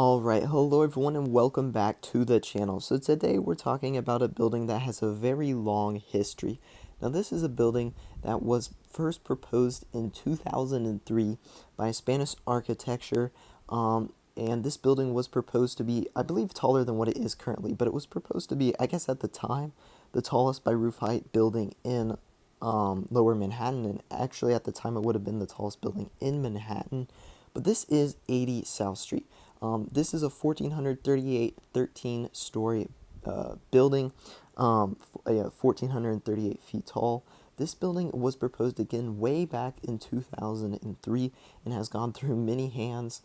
Alright, hello everyone and welcome back to the channel. So today we're talking about a building that has a very long history. Now this is a building that was first proposed in 2003 by Spanish architecture, and this building was proposed to be, I believe, taller than what it is currently, but it was proposed to be, I guess at the time, the tallest by roof height building in Lower Manhattan, and actually at the time it would have been the tallest building in Manhattan. But this is 80 South Street. This is a 1438 13-story building, 1438 feet tall. This building was proposed again way back in 2003 and has gone through many hands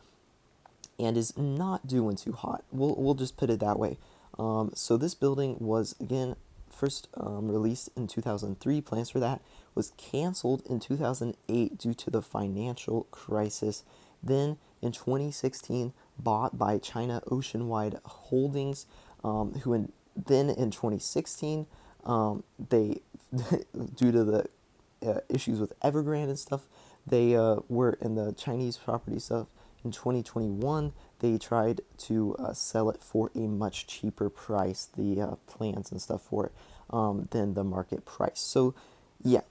and is not doing too hot. We'll just put it that way. So this building was again first released in 2003. Plans for that was canceled in 2008 due to the financial crisis. Then in 2016, bought by China Oceanwide Holdings, then in 2016, they due to the issues with Evergrande and stuff, they were in the Chinese property stuff. In 2021, they tried to sell it for a much cheaper price, the plans and stuff for it, than the market price. So, yeah,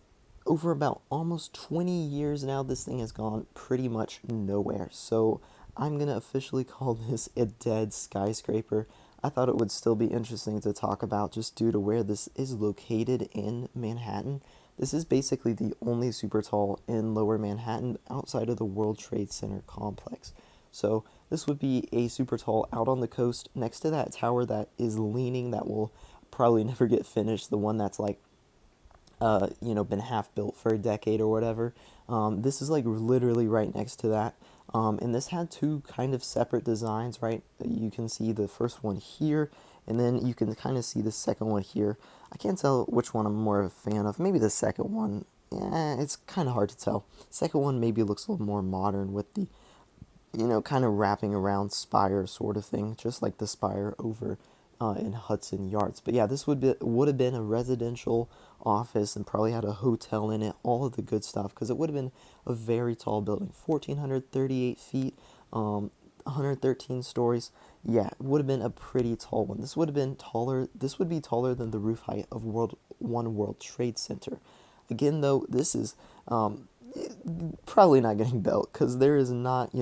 over about almost 20 years now, this thing has gone pretty much nowhere. So, I'm going to officially call this a dead skyscraper. I thought it would still be interesting to talk about just due to where this is located in Manhattan. This is basically the only Supertall in Lower Manhattan outside of the World Trade Center complex. So this would be a Supertall out on the coast next to that tower that is leaning, that will probably never get finished, the one that's like been half built for a decade or whatever. This is like literally right next to that. And this had two kind of separate designs, right? You can see the first one here, and then you can kind of see the second one here. I can't tell which one I'm more of a fan of. Maybe the second one. Yeah, it's kind of hard to tell. Second one maybe looks a little more modern with the, kind of wrapping around spire sort of thing, just like the spire over in Hudson Yards. But yeah, this would have been a residential office and probably had a hotel in it, all of the good stuff, because it would have been a very tall building, 1,438 feet, 113 stories. Yeah, it would have been a pretty tall one. This would have been taller. This would be taller than the roof height of One World Trade Center. Again, though, this is probably not getting built because there is not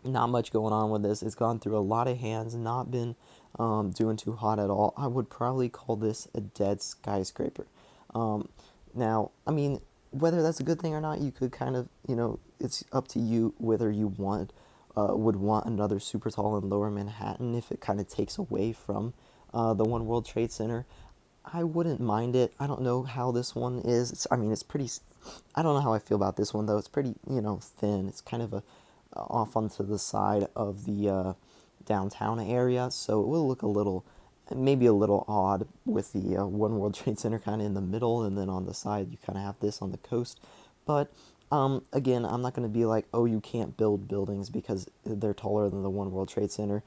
much going on with this. It's gone through a lot of hands, not been doing too hot at all. I would probably call this a dead skyscraper. Now, I mean, whether that's a good thing or not, you could kind of, it's up to you whether you would want another Supertall in Lower Manhattan if it kind of takes away from the One World Trade Center. I wouldn't mind it. I don't know how this one is. It's pretty. I don't know how I feel about this one though. It's pretty, thin. It's kind of off onto the side of the downtown area, so it will look maybe a little odd with the One World Trade Center kind of in the middle, and then on the side you kind of have this on the coast. But again, I'm not going to be like, oh, you can't build buildings because they're taller than the One World Trade Center.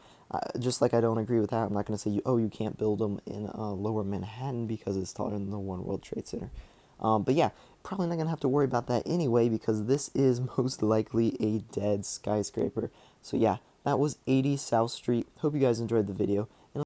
Just like I don't agree with that, I'm not going to say, oh, you can't build them in Lower Manhattan because it's taller than the One World Trade Center. But yeah, probably not going to have to worry about that anyway because this is most likely a dead skyscraper. So yeah, that was 80 South Street. Hope you guys enjoyed the video.